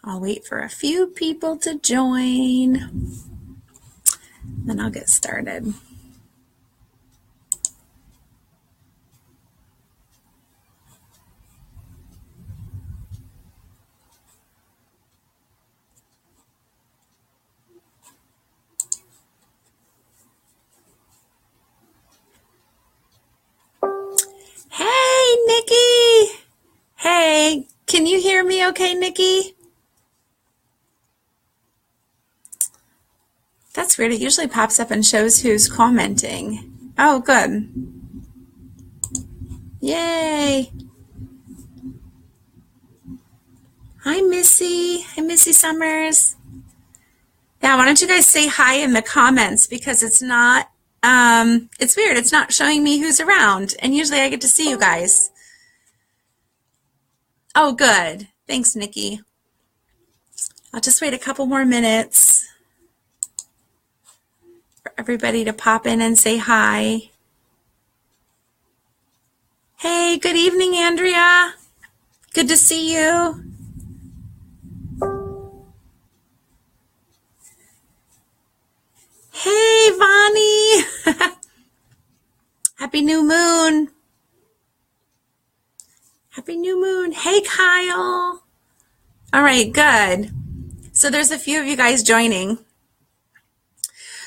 I'll wait for a few people to join, then I'll get started. Hey, Nikki! Hey, can you hear me okay, Nikki? That's weird. It usually pops up and shows who's commenting. Oh, good. Yay! Hi, Missy. Hi, Missy Summers. Yeah, why don't you guys say hi in the comments because it's not, it's weird. It's not showing me who's around. And usually I get to see you guys. Oh, good. Thanks, Nikki. I'll just wait a couple more minutes for everybody to pop in and say hi. Hey, good evening, Andrea. Good to see you. Hey, Vani. Happy new moon. Happy new moon. Hey, Kyle. All right, good. So there's a few of you guys joining.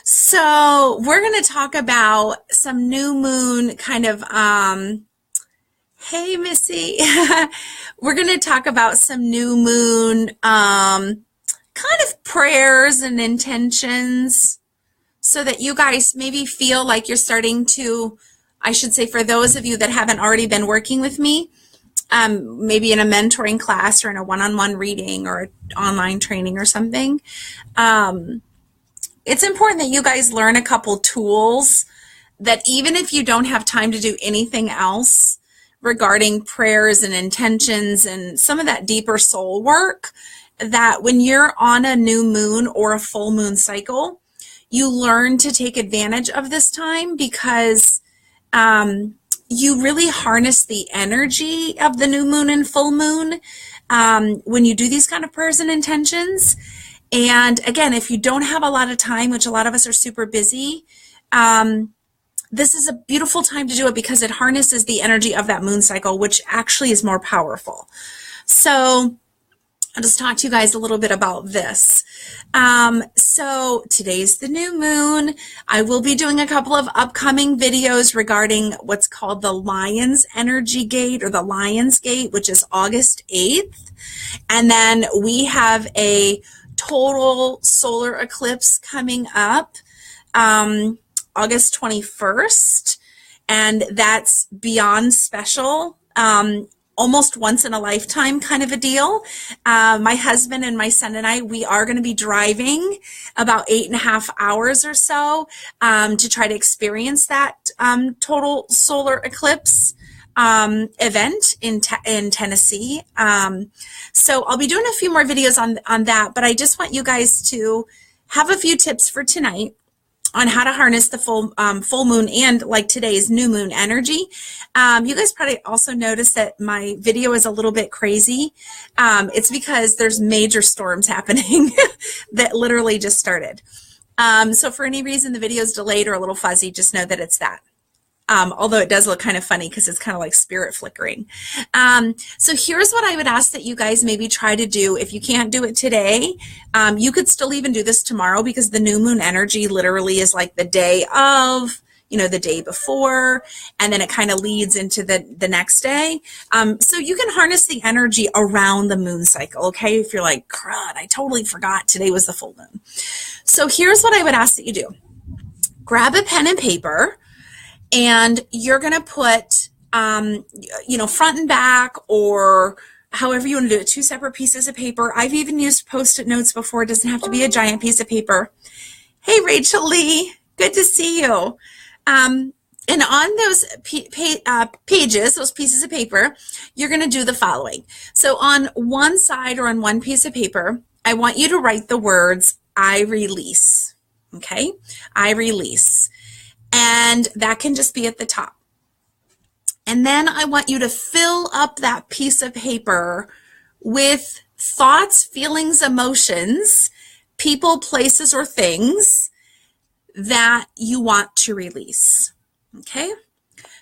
So we're going to talk about some new moon kind of, hey, Missy. We're going to talk about some new moon kind of prayers and intentions so that you guys maybe feel like you're starting to, I should say for those of you that haven't already been working with me, maybe in a mentoring class or in a one-on-one reading or an online training or something, it's important that you guys learn a couple tools that even if you don't have time to do anything else regarding prayers and intentions and some of that deeper soul work, that when you're on a new moon or a full moon cycle, you learn to take advantage of this time because you really harness the energy of the new moon and full moon when you do these kind of prayers and intentions. And again, if you don't have a lot of time, which a lot of us are super busy, this is a beautiful time to do it because it harnesses the energy of that moon cycle, which actually is more powerful. So I'll just talk to you guys a little bit about this. So today's the new moon. I will be doing a couple of upcoming videos regarding what's called the Lion's Energy Gate or the Lion's Gate, which is August 8th. And then we have a total solar eclipse coming up August 21st. And that's beyond special. Almost once in a lifetime kind of a deal. My husband and my son and I, we are going to be driving about 8.5 hours or so to try to experience that total solar eclipse event in Tennessee. So I'll be doing a few more videos on that, but I just want you guys to have a few tips for tonight on how to harness the full moon and like today's new moon energy. You guys probably also noticed that my video is a little bit crazy. It's because there's major storms happening that literally just started. So for any reason the video is delayed or a little fuzzy, just know that it's that. Although it does look kind of funny because it's kind of like spirit flickering. So here's what I would ask that you guys maybe try to do. If you can't do it today, you could still even do this tomorrow because the new moon energy literally is like the day of, the day before, and then it kind of leads into the next day. So you can harness the energy around the moon cycle, okay? If you're like, crud, I totally forgot today was the full moon. So here's what I would ask that you do. Grab a pen and paper. And you're going to put, front and back or however you want to do it, 2 separate pieces of paper. I've even used Post-it notes before. It doesn't have to be a giant piece of paper. Hey, Rachel Lee. Good to see you. And on those pages, those pieces of paper, you're going to do the following. So on one side or on one piece of paper, I want you to write the words, I release. Okay? I release. And that can just be at the top. And then I want you to fill up that piece of paper with thoughts, feelings, emotions, people, places, or things that you want to release. Okay?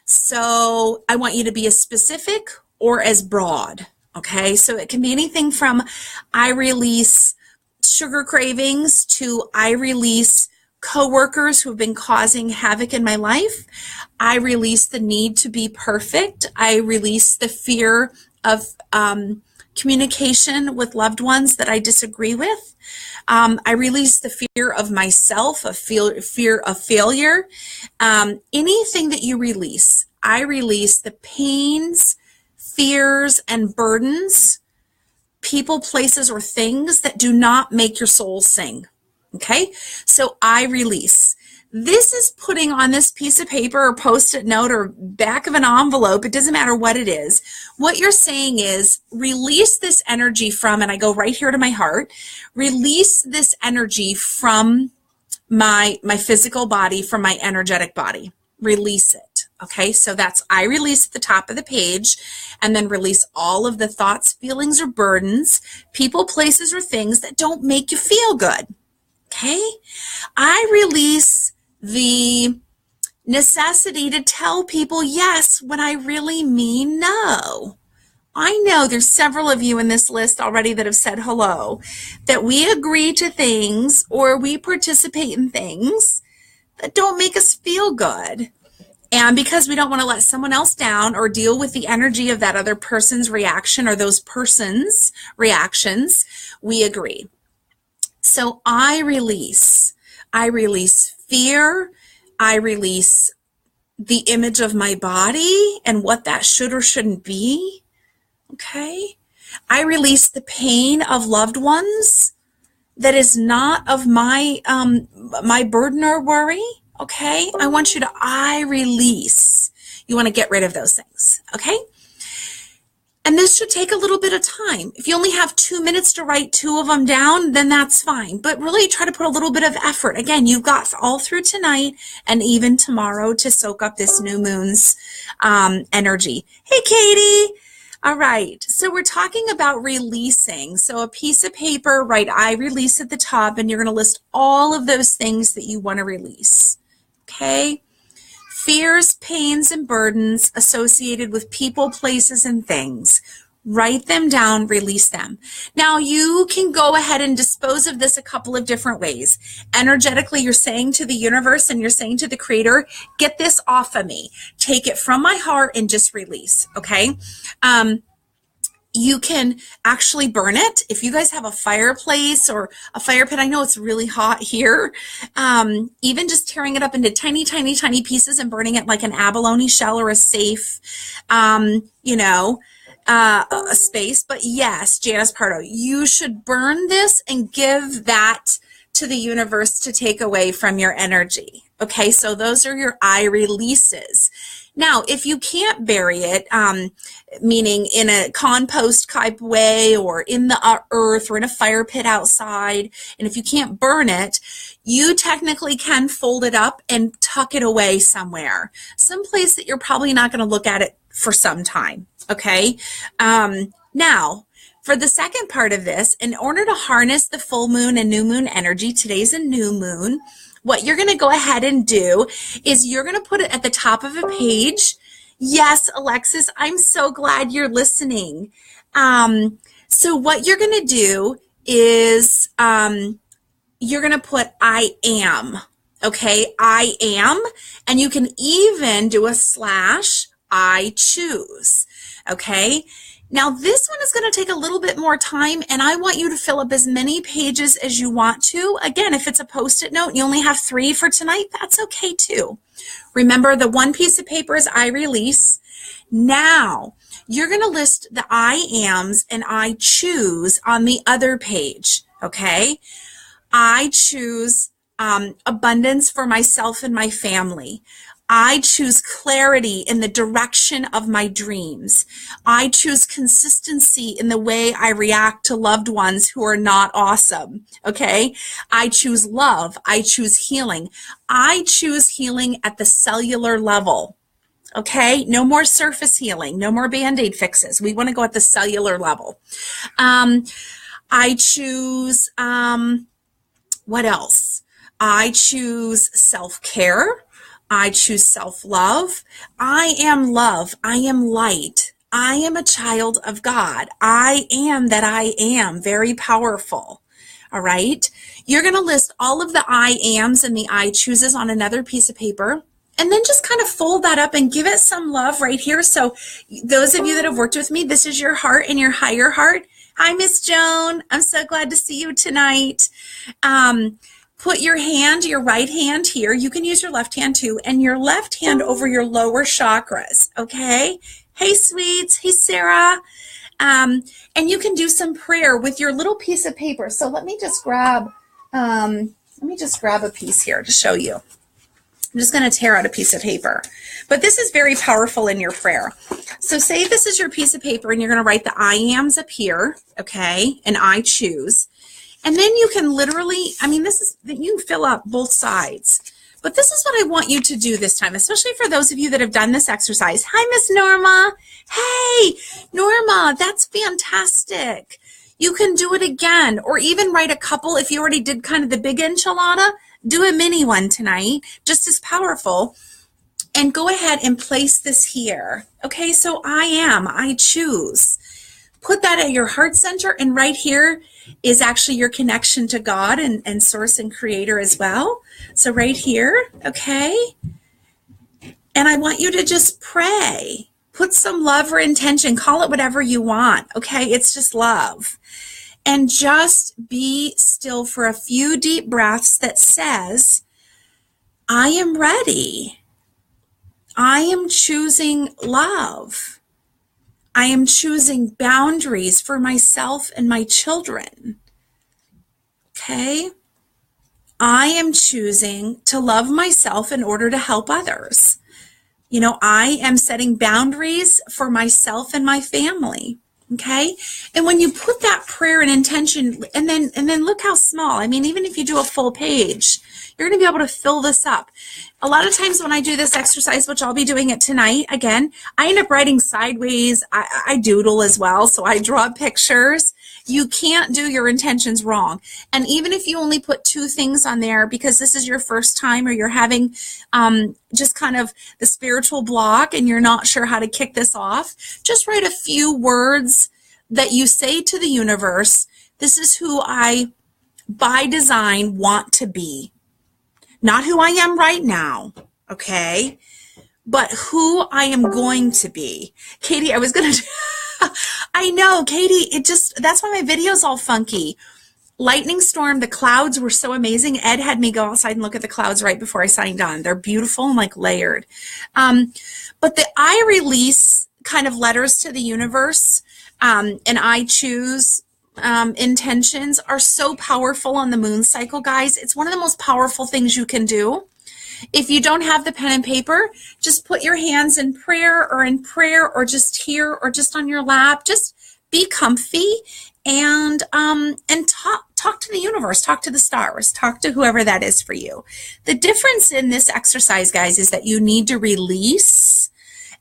So I want you to be as specific or as broad. Okay? So it can be anything from I release sugar cravings to I release coworkers who have been causing havoc in my life. I release the need to be perfect. I release the fear of communication with loved ones that I disagree with. I release the fear of myself, a fear of failure. Anything that you release, I release the pains, fears, and burdens, people, places, or things that do not make your soul sing. Okay, so I release. This is putting on this piece of paper or post-it note or back of an envelope. It doesn't matter what it is. What you're saying is release this energy from, and I go right here to my heart, release this energy from my physical body, from my energetic body. Release it. Okay, so that's I release at the top of the page, and then release all of the thoughts, feelings, or burdens, people, places, or things that don't make you feel good. Okay, I release the necessity to tell people yes when I really mean no. I know there's several of you in this list already that have said hello, that we agree to things or we participate in things that don't make us feel good. And because we don't want to let someone else down or deal with the energy of that other person's reaction or those persons' reactions, we agree. So I release fear. I release the image of my body and what that should or shouldn't be. Okay. I release the pain of loved ones that is not of my burden or worry. Okay. I want you to, I release. You want to get rid of those things. Okay. And this should take a little bit of time. If you only have 2 minutes to write 2 of them down, then that's fine. But really try to put a little bit of effort. Again, you've got all through tonight and even tomorrow to soak up this new moon's energy. Hey, Katie. All right. So we're talking about releasing. So a piece of paper, write I release at the top, and you're going to list all of those things that you want to release. Okay. Fears, pains, and burdens associated with people, places, and things. Write them down, release them. Now, you can go ahead and dispose of this a couple of different ways. Energetically, you're saying to the universe and you're saying to the creator, get this off of me. Take it from my heart and just release, okay? You can actually burn it. If you guys have a fireplace or a fire pit, I know it's really hot here. Even just tearing it up into tiny, tiny, tiny pieces and burning it like an abalone shell or a safe, a space. But yes, Janice Pardo, you should burn this and give that to the universe to take away from your energy. Okay, so those are your I releases. Now, if you can't bury it, meaning in a compost type way or in the earth or in a fire pit outside, and if you can't burn it, you technically can fold it up and tuck it away somewhere, someplace that you're probably not going to look at it for some time, okay? Now, for the second part of this, in order to harness the full moon and new moon energy, today's a new moon, what you're going to go ahead and do is you're going to put it at the top of a page. Yes, Alexis, I'm so glad you're listening. So what you're going to do is you're going to put I am, okay? I am, and you can even do a slash I choose, okay? Now, this one is going to take a little bit more time, and I want you to fill up as many pages as you want to. Again, if it's a Post-it note and you only have 3 for tonight, that's okay too. Remember, the one piece of paper is I release. Now, you're going to list the I ams and I choose on the other page, okay? I choose abundance for myself and my family. I choose clarity in the direction of my dreams. I choose consistency in the way I react to loved ones who are not awesome. Okay? I choose love. I choose healing. I choose healing at the cellular level. Okay, no more surface healing, no more Band-Aid fixes. We want to go at the cellular level. I choose, what else? I choose self-care. I choose self-love. I am love. I am light. I am a child of God. I am that I am. Very powerful. All right. You're going to list all of the I ams and the I chooses on another piece of paper. And then just kind of fold that up and give it some love right here. So those of you that have worked with me, this is your heart and your higher heart. Hi, Miss Joan. I'm so glad to see you tonight. Put your hand, your right hand here. You can use your left hand too, and your left hand over your lower chakras. Okay. Hey, sweets. Hey, Sarah. And you can do some prayer with your little piece of paper. So let me just grab a piece here to show you. I'm just going to tear out a piece of paper. But this is very powerful in your prayer. So say this is your piece of paper and you're going to write the I ams up here, okay, and I choose. And then you can literally, you fill up both sides. But this is what I want you to do this time, especially for those of you that have done this exercise. Hi, Miss Norma. Hey, Norma, that's fantastic. You can do it again, or even write a couple. If you already did kind of the big enchilada, do a mini one tonight, just as powerful. And go ahead and place this here. Okay, so I choose. Put that at your heart center, and right here is actually your connection to God and source and creator as well. So right here, okay? And I want you to just pray. Put some love or intention, call it whatever you want, okay? It's just love. And just be still for a few deep breaths that says, I am ready. I am choosing love. I am choosing boundaries for myself and my children. Okay? I am choosing to love myself in order to help others. You know, I am setting boundaries for myself and my family. Okay? And when you put that prayer and intention, and then look how small. I mean, even if you do a full page, you're going to be able to fill this up. A lot of times when I do this exercise, which I'll be doing it tonight, again, I end up writing sideways. I doodle as well, so I draw pictures. You can't do your intentions wrong. And even if you only put 2 things on there because this is your first time or you're having just kind of the spiritual block and you're not sure how to kick this off, just write a few words that you say to the universe, this is who I, by design, want to be. Not who I am right now, okay? But who I am going to be. Katie, I was going to... I know, Katie, that's why my video's all funky. Lightning storm, the clouds were so amazing. Ed had me go outside and look at the clouds right before I signed on. They're beautiful and like layered. But the I release kind of letters to the universe, and I choose intentions are so powerful on the moon cycle, guys. It's one of the most powerful things you can do. If you don't have the pen and paper, just put your hands in prayer or just here or just on your lap. Just be comfy and talk to the universe, talk to the stars, talk to whoever that is for you. The difference in this exercise, guys, is that you need to release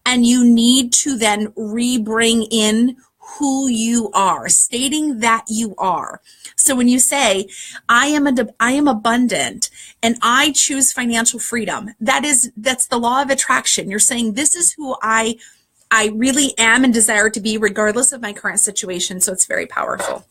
and you need to then re-bring in who you are, stating that you are. So when you say, I am abundant and I choose financial freedom, that's the law of attraction. You're saying this is who I really am and desire to be regardless of my current situation. So it's very powerful.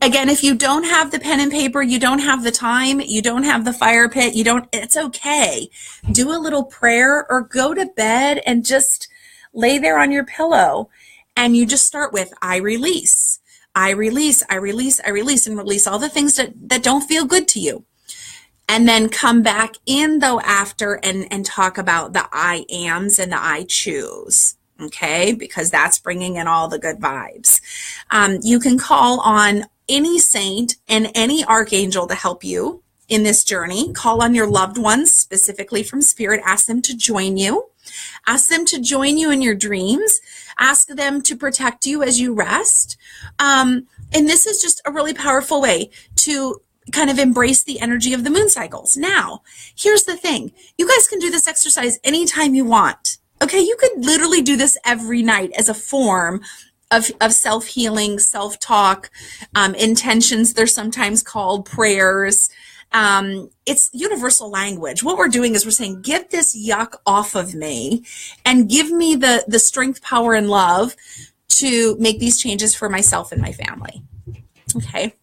Again, if you don't have the pen and paper, you don't have the time, you don't have the fire pit, it's okay. Do a little prayer or go to bed and just lay there on your pillow. And you just start with, I release, I release, I release, I release, and release all the things that don't feel good to you. And then come back in, though, after and talk about the I ams and the I choose, okay? Because that's bringing in all the good vibes. You can call on any saint and any archangel to help you in this journey. Call on your loved ones, specifically from Spirit. Ask them to join you. Ask them to join you in your dreams. Ask them to protect you as you rest. And this is just a really powerful way to kind of embrace the energy of the moon cycles. Now, here's the thing. You guys can do this exercise anytime you want. Okay, you could literally do this every night as a form of self-healing, self-talk, intentions. They're sometimes called prayers. It's universal language. What we're doing is we're saying, get this yuck off of me and give me the strength, power, and love to make these changes for myself and my family. Okay.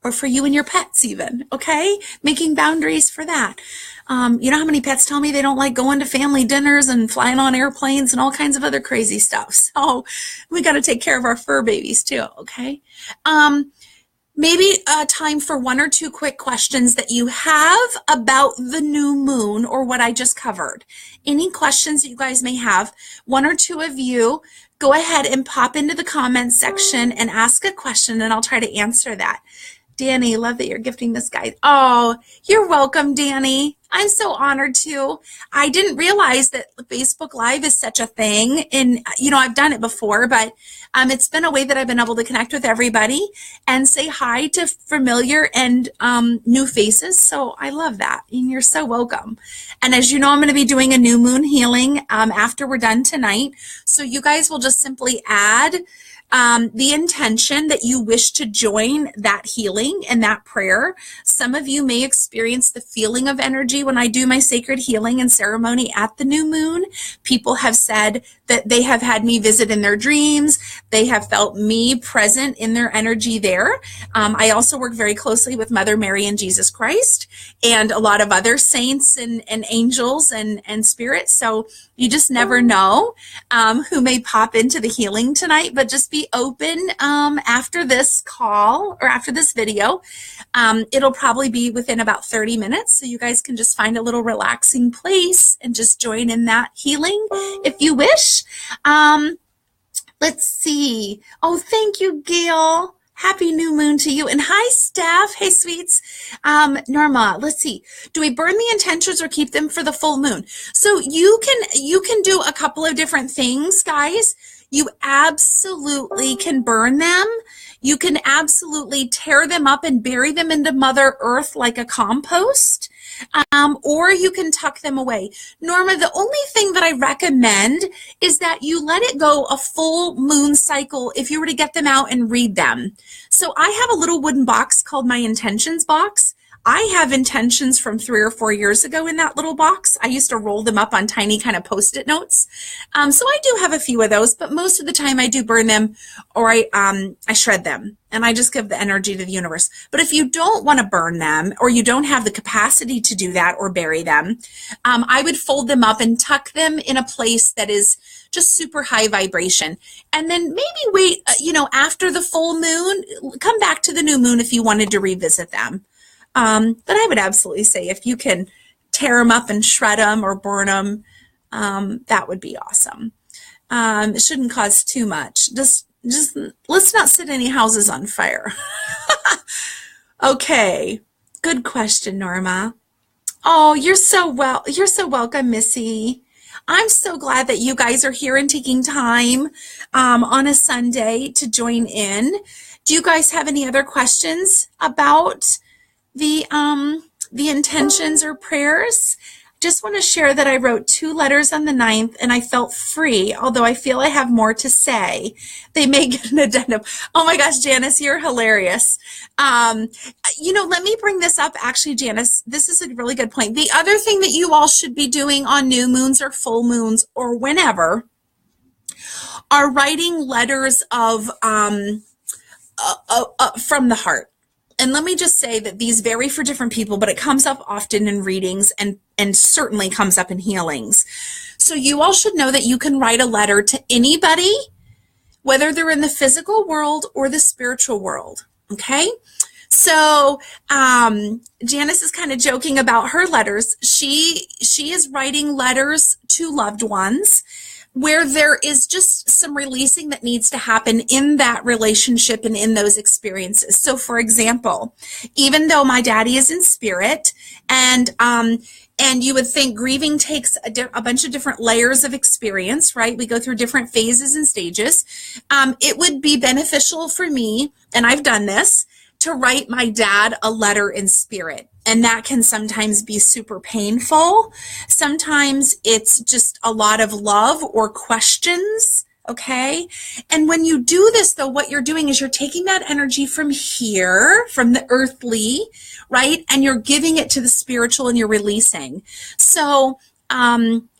Or for you and your pets even, okay? Making boundaries for that. You know how many pets tell me they don't like going to family dinners and flying on airplanes and all kinds of other crazy stuff. So we got to take care of our fur babies too, okay? Maybe time for one or two quick questions that you have about the new moon or what I just covered. Any questions that you guys may have, one or two of you, go ahead and pop into the comments section and ask a question and I'll try to answer that. Danny, love that you're gifting this guide. Oh, you're welcome, Danny. I'm so honored to. I didn't realize that Facebook Live is such a thing. And, you know, I've done it before, but it's been a way that I've been able to connect with everybody and say hi to familiar and new faces. So I love that. And you're so welcome. And as you know, I'm going to be doing a new moon healing after we're done tonight. So you guys will just simply add the intention that you wish to join that healing and that prayer. Some of you may experience the feeling of energy when I do my sacred healing and ceremony at the new moon. People have said that they have had me visit in their dreams. They have felt me present in their energy there. I also work very closely with Mother Mary and Jesus Christ and a lot of other saints and angels and spirits. So you just never know who may pop into the healing tonight, but just be open after this call or after this video. It'll probably be within about 30 minutes, so you guys can just find a little relaxing place and just join in that healing if you wish. Let's see. Oh, thank you, Gail. Happy new moon to you. And hi, Steph. Hey, sweets. Norma, let's see. Do we burn the intentions or keep them for the full moon? So you can do a couple of different things, guys. You absolutely can burn them. You can absolutely tear them up and bury them into Mother Earth like a compost. Or you can tuck them away. Norma, the only thing that I recommend is that you let it go a full moon cycle if you were to get them out and read them. So I have a little wooden box called my intentions box. I have intentions from 3 or 4 years ago in that little box. I used to roll them up on tiny kind of Post-it notes. So I do have a few of those, but most of the time I do burn them or I shred them and I just give the energy to the universe. But if you don't want to burn them or you don't have the capacity to do that or bury them, I would fold them up and tuck them in a place that is just super high vibration. And then maybe wait, after the full moon, come back to the new moon if you wanted to revisit them. But I would absolutely say if you can tear them up and shred them or burn them, that would be awesome. It shouldn't cause too much. Just let's not set any houses on fire. Okay. Good question, Norma. Oh, you're so welcome, Missy. I'm so glad that you guys are here and taking time on a Sunday to join in. Do you guys have any other questions about the intentions or prayers? Just want to share that I wrote 2 letters on the 9th and I felt free, although I feel I have more to say. They may get an addendum. Oh my gosh, Janice, you're hilarious. Let me bring this up. Actually, Janice, this is a really good point. The other thing that you all should be doing on new moons or full moons or whenever are writing letters of from the heart. And let me just say that these vary for different people, but it comes up often in readings and certainly comes up in healings. So you all should know that you can write a letter to anybody, whether they're in the physical world or the spiritual world. Okay? So Janice is kind of joking about her letters. She is writing letters to loved ones where there is just some releasing that needs to happen in that relationship and in those experiences. So for example, even though my daddy is in spirit and you would think grieving takes a bunch of different layers of experience, right? We go through different phases and stages. It would be beneficial for me, and I've done this, to write my dad a letter in spirit. And that can sometimes be super painful. Sometimes it's just a lot of love or questions. Okay. And when you do this, though, what you're doing is you're taking that energy from here, from the earthly, right? And you're giving it to the spiritual and you're releasing. So,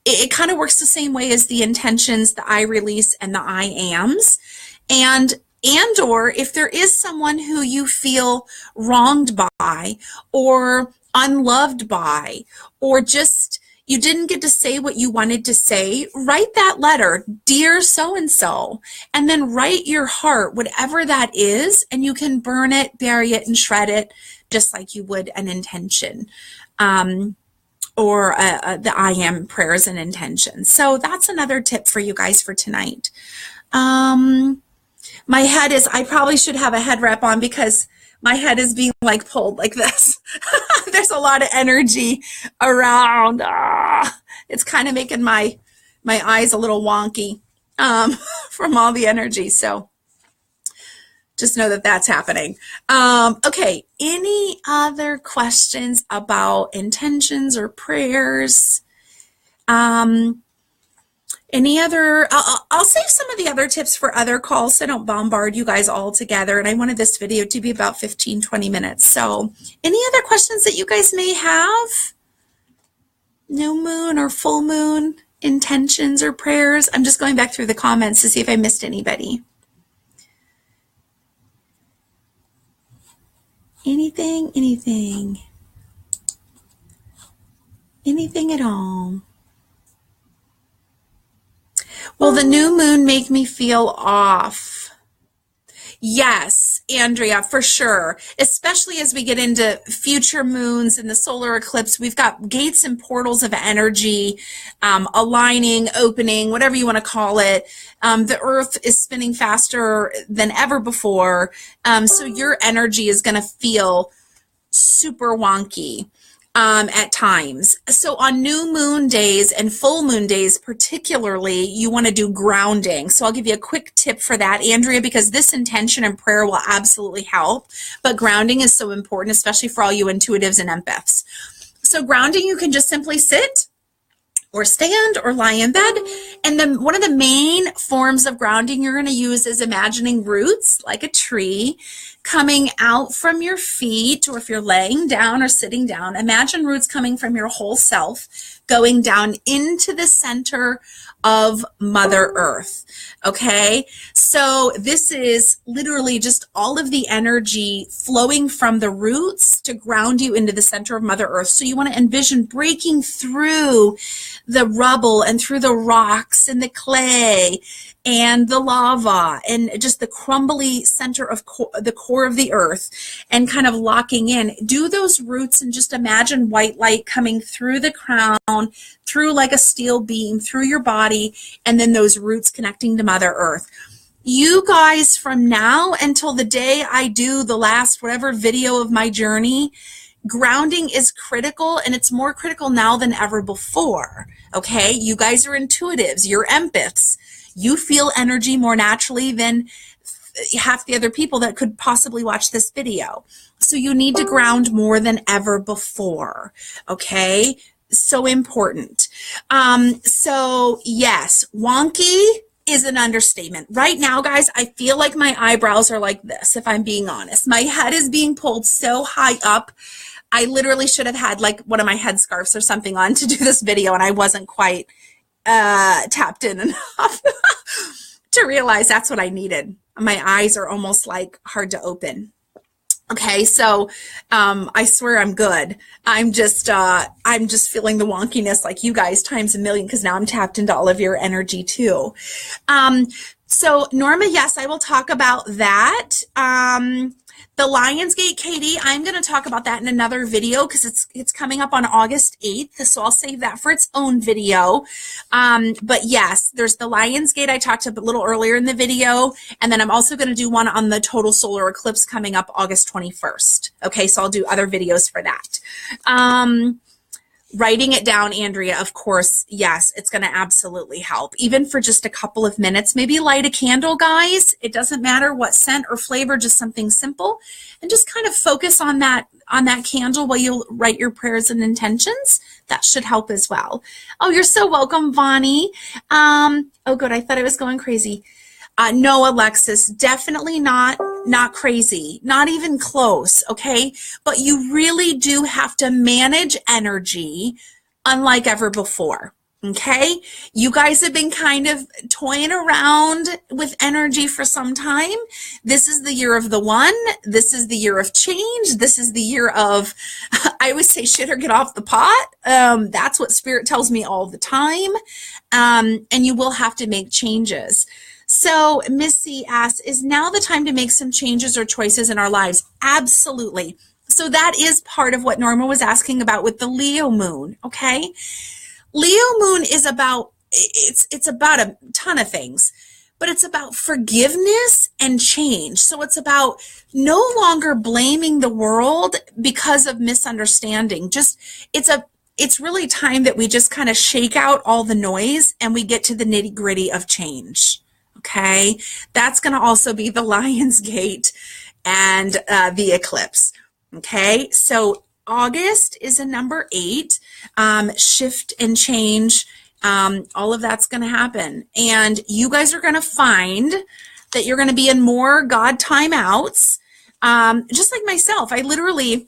it kind of works the same way as the intentions, the I release and the I ams. And/or if there is someone who you feel wronged by or unloved by, or just you didn't get to say what you wanted to say, write that letter, dear so-and-so, and then write your heart, whatever that is, and you can burn it, bury it, and shred it, just like you would an intention, or the I am prayers and intentions. So that's another tip for you guys for tonight. My head is, I probably should have a head wrap on because my head is being like pulled like this. There's a lot of energy around. It's kind of making my eyes a little wonky from all the energy. So just know that that's happening. Okay, any other questions about intentions or prayers? Any other, I'll save some of the other tips for other calls so I don't bombard you guys all together. And I wanted this video to be about 15, 20 minutes. So any other questions that you guys may have? New moon or full moon intentions or prayers? I'm just going back through the comments to see if I missed anybody. Anything at all? Will the new moon make me feel off? Yes, Andrea, for sure. Especially as we get into future moons and the solar eclipse, we've got gates and portals of energy, aligning, opening, whatever you want to call it. The earth is spinning faster than ever before. So your energy is going to feel super wonky. At times. So on new moon days and full moon days particularly, you want to do grounding. So I'll give you a quick tip for that, Andrea, because this intention and prayer will absolutely help. But grounding is so important, especially for all you intuitives and empaths. So grounding, you can just simply sit or stand or lie in bed. And then one of the main forms of grounding you're going to use is imagining roots like a tree coming out from your feet, or if you're laying down or sitting down, imagine roots coming from your whole self, going down into the center of Mother Earth. Okay, so this is literally just all of the energy flowing from the roots to ground you into the center of Mother Earth. So you want to envision breaking through the rubble and through the rocks and the clay and the lava and just the crumbly center of the core of the earth, and kind of locking in. Do those roots and just imagine white light coming through the crown, through like a steel beam, through your body, and then those roots connecting to Mother Earth. You guys, from now until the day I do the last whatever video of my journey, grounding is critical, and it's more critical now than ever before. Okay, you guys are intuitives, you're empaths. You feel energy more naturally than half the other people that could possibly watch this video. So you need to ground more than ever before. Okay, so important. So yes, wonky is an understatement. Right now, guys, I feel like my eyebrows are like this, if I'm being honest. My head is being pulled so high up. I literally should have had like one of my headscarves or something on to do this video, and I wasn't quite tapped in enough to realize that's what I needed. My eyes are almost like hard to open. Okay, so I swear I'm good. I'm just feeling the wonkiness like you guys times a million, because now I'm tapped into all of your energy too. So Norma, yes, I will talk about that. The Lionsgate, Katie, I'm going to talk about that in another video because it's coming up on August 8th, so I'll save that for its own video. But yes, there's the Lionsgate I talked about a little earlier in the video, and then I'm also going to do one on the total solar eclipse coming up August 21st. Okay, so I'll do other videos for that. Writing it down, Andrea, of course, yes, it's going to absolutely help. Even for just a couple of minutes, maybe light a candle, guys. It doesn't matter what scent or flavor, just something simple. And just kind of focus on that candle while you write your prayers and intentions. That should help as well. Oh, you're so welcome, Vonnie. Oh, good. I thought I was going crazy. No, Alexis, definitely not crazy, not even close, okay? But you really do have to manage energy unlike ever before, okay? You guys have been kind of toying around with energy for some time. This is the year of the one. This is the year of change. This is the year of, I always say, shit or get off the pot. That's what Spirit tells me all the time. And you will have to make changes. So Missy asks, is now the time to make some changes or choices in our lives? Absolutely. So that is part of what Norma was asking about with the Leo moon, okay? Leo moon is about, it's about a ton of things, but it's about forgiveness and change. So it's about no longer blaming the world because of misunderstanding. It's really time that we just kind of shake out all the noise and we get to the nitty-gritty of change. Okay, that's going to also be the Lion's Gate and the eclipse. Okay, so August is a number 8, shift and change. All of that's going to happen. And you guys are going to find that you're going to be in more God timeouts. Just like myself, I literally,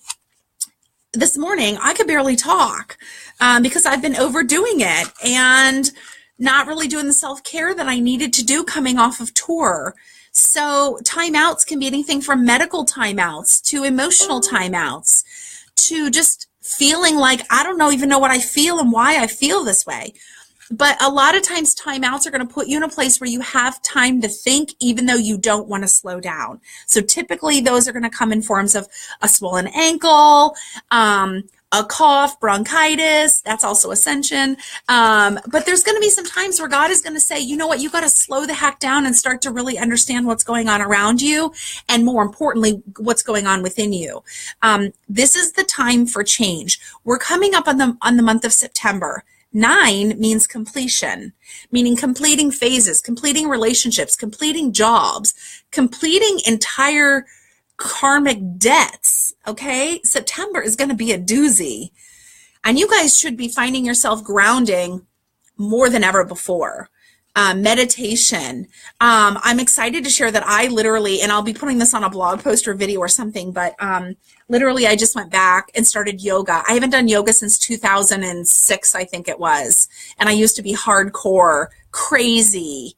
this morning, I could barely talk because I've been overdoing it. And not really doing the self-care that I needed to do coming off of tour. So timeouts can be anything from medical timeouts to emotional timeouts to just feeling like I don't even know what I feel and why I feel this way. But a lot of times timeouts are going to put you in a place where you have time to think even though you don't want to slow down. So typically those are going to come in forms of a swollen ankle, a cough, bronchitis, that's also ascension. But there's going to be some times where God is going to say, you know what, you got to slow the heck down and start to really understand what's going on around you. And more importantly, what's going on within you. This is the time for change. We're coming up on the month of September. 9 means completion, meaning completing phases, completing relationships, completing jobs, completing entire karmic debts. Okay, September is going to be a doozy, and you guys should be finding yourself grounding more than ever before. Meditation. I'm excited to share that I literally, and I'll be putting this on a blog post or video or something, but literally I just went back and started yoga. I haven't done yoga since 2006, I think it was. And I used to be hardcore, craziness.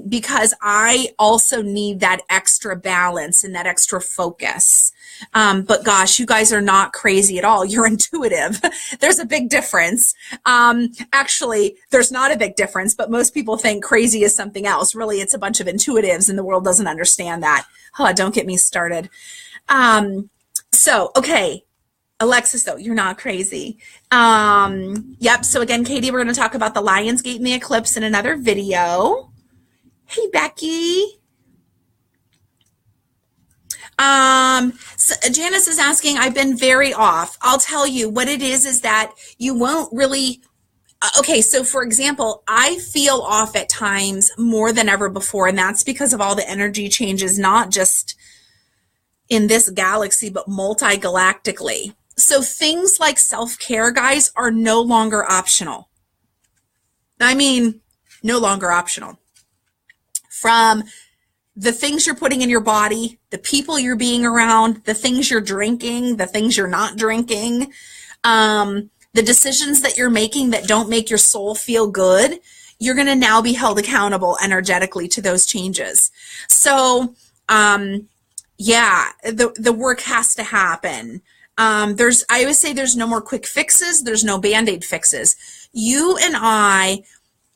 Because I also need that extra balance and that extra focus. But gosh, you guys are not crazy at all. You're intuitive. There's a big difference. Actually, there's not a big difference, but most people think crazy is something else. Really, it's a bunch of intuitives and the world doesn't understand that. Oh, don't get me started. Okay. Alexis, though, you're not crazy. Yep. So again, Katie, we're going to talk about the Lion's Gate and the eclipse in another video. Hey, Becky. So Janice is asking, I've been very off. I'll tell you what it is that you won't really, okay, so for example, I feel off at times more than ever before, and that's because of all the energy changes, not just in this galaxy, but multi-galactically. So things like self-care, guys, are no longer optional. I mean, no longer optional. From the things you're putting in your body, the people you're being around, the things you're drinking, the things you're not drinking, the decisions that you're making that don't make your soul feel good, you're going to now be held accountable energetically to those changes. So, yeah, the work has to happen. I always say there's no more quick fixes. There's no Band-Aid fixes. You and I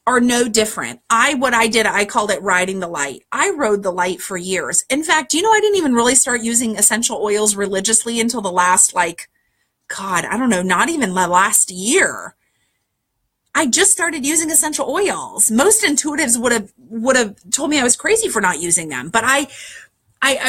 are no different. What I did, I called it riding the light. I rode the light for years. In fact, I didn't even really start using essential oils religiously until the last, God, I don't know, not even the last year. I just started using essential oils. Most intuitives would have told me I was crazy for not using them. But I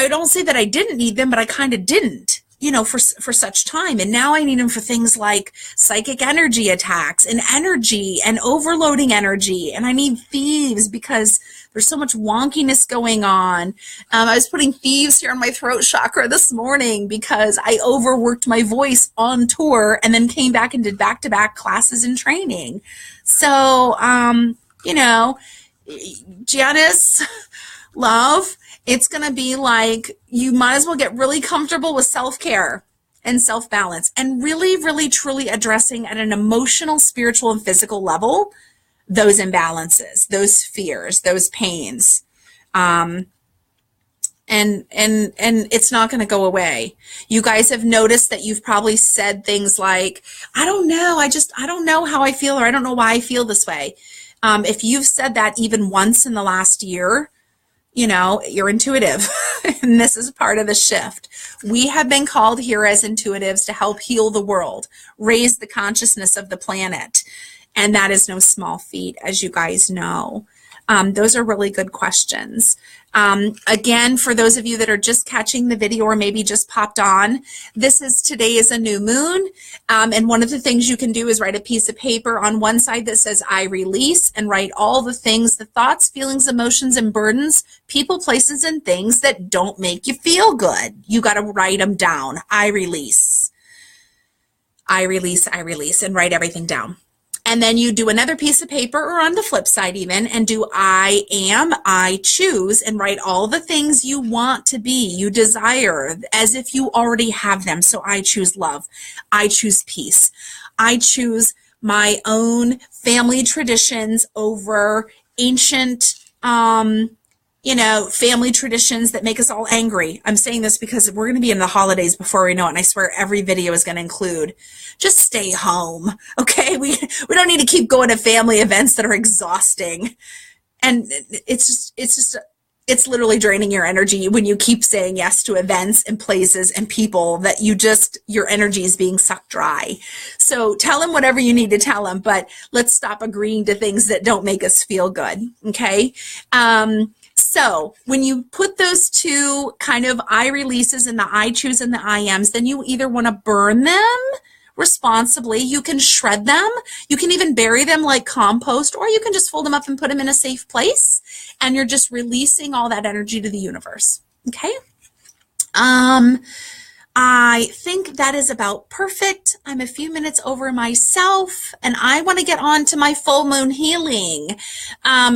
don't say that I didn't need them, but I kind of didn't. for such time. And now I need them for things like psychic energy attacks and energy and overloading energy. And I need thieves because there's so much wonkiness going on. I was putting thieves here in my throat chakra this morning because I overworked my voice on tour and then came back and did back-to-back classes and training. So, Janice, love, it's going to be like you might as well get really comfortable with self-care and self-balance and really, really, truly addressing at an emotional, spiritual, and physical level those imbalances, those fears, those pains. And it's not going to go away. You guys have noticed that you've probably said things like, I don't know, I don't know how I feel, or I don't know why I feel this way. If you've said that even once in the last year, you're intuitive. And this is part of the shift. We have been called here as intuitives to help heal the world, raise the consciousness of the planet. And that is no small feat, as you guys know. Those are really good questions. Again, for those of you that are just catching the video or maybe just popped on, today is a new moon. And one of the things you can do is write a piece of paper on one side that says, I release, and write all the things, the thoughts, feelings, emotions, and burdens, people, places, and things that don't make you feel good. You got to write them down. I release, I release, I release, and write everything down. And then you do another piece of paper, or on the flip side even, and do I am, I choose, and write all the things you want to be, you desire, as if you already have them. So I choose love. I choose peace. I choose my own family traditions over ancient, family traditions that make us all angry. I'm saying this because we're going to be in the holidays before we know it, and I swear every video is going to include just stay home, okay? We don't need to keep going to family events that are exhausting, and it's literally draining your energy when you keep saying yes to events and places and people that your energy is being sucked dry. So tell them whatever you need to tell them, but let's stop agreeing to things that don't make us feel good, okay? So when you put those two kind of I releases and the I choose and the I ams, then you either want to burn them responsibly, you can shred them, you can even bury them like compost, or you can just fold them up and put them in a safe place, and you're just releasing all that energy to the universe, okay? I think that is about perfect. I'm a few minutes over myself, and I want to get on to my full moon healing.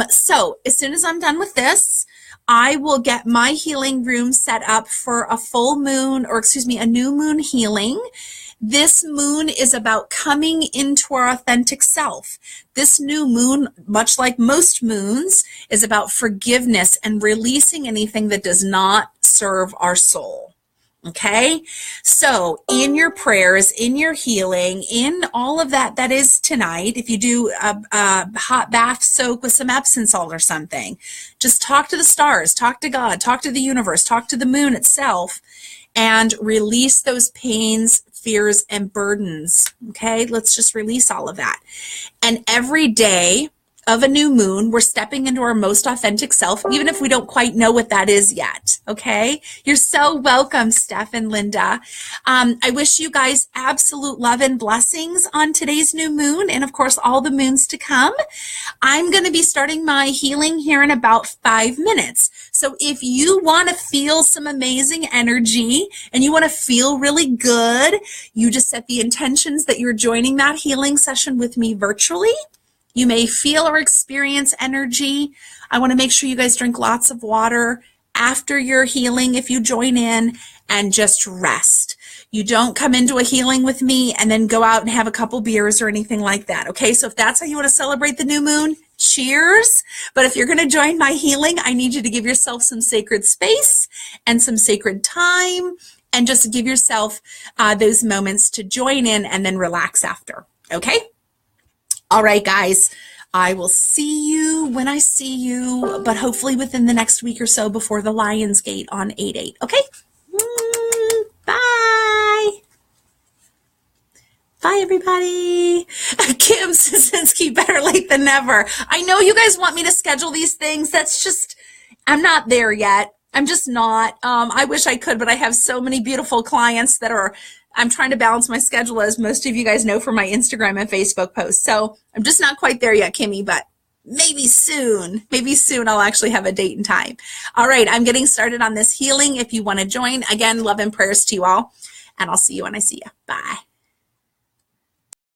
So as soon as I'm done with this, I will get my healing room set up for a a new moon healing. This moon is about coming into our authentic self. This new moon, much like most moons, is about forgiveness and releasing anything that does not serve our soul. Okay, so in your prayers, in your healing, in all of that is tonight, if you do a hot bath soak with some Epsom salt or something, just talk to the stars, talk to God, talk to the universe, talk to the moon itself, and release those pains, fears, and burdens. Okay, let's just release all of that. And every day of a new moon, we're stepping into our most authentic self, even if we don't quite know what that is yet, okay? You're so welcome, Steph and Linda. I wish you guys absolute love and blessings on today's new moon, and of course, all the moons to come. I'm going to be starting my healing here in about 5 minutes. So if you want to feel some amazing energy and you want to feel really good, you just set the intentions that you're joining that healing session with me virtually. You may feel or experience energy. I want to make sure you guys drink lots of water after your healing if you join in, and just rest. You don't come into a healing with me and then go out and have a couple beers or anything like that, okay? So if that's how you want to celebrate the new moon, cheers. But if you're going to join my healing, I need you to give yourself some sacred space and some sacred time, and just give yourself those moments to join in and then relax after, okay? All right, guys, I will see you when I see you, but hopefully within the next week or so before the Lionsgate on 8/8. Okay? Bye. Bye, everybody. Kim Sasinski, better late than never. I know you guys want me to schedule these things. I'm not there yet. I'm just not. I wish I could, but I have so many beautiful clients I'm trying to balance my schedule, as most of you guys know from my Instagram and Facebook posts. So I'm just not quite there yet, Kimmy, but maybe soon. Maybe soon I'll actually have a date and time. All right, I'm getting started on this healing. If you want to join, again, love and prayers to you all. And I'll see you when I see you. Bye.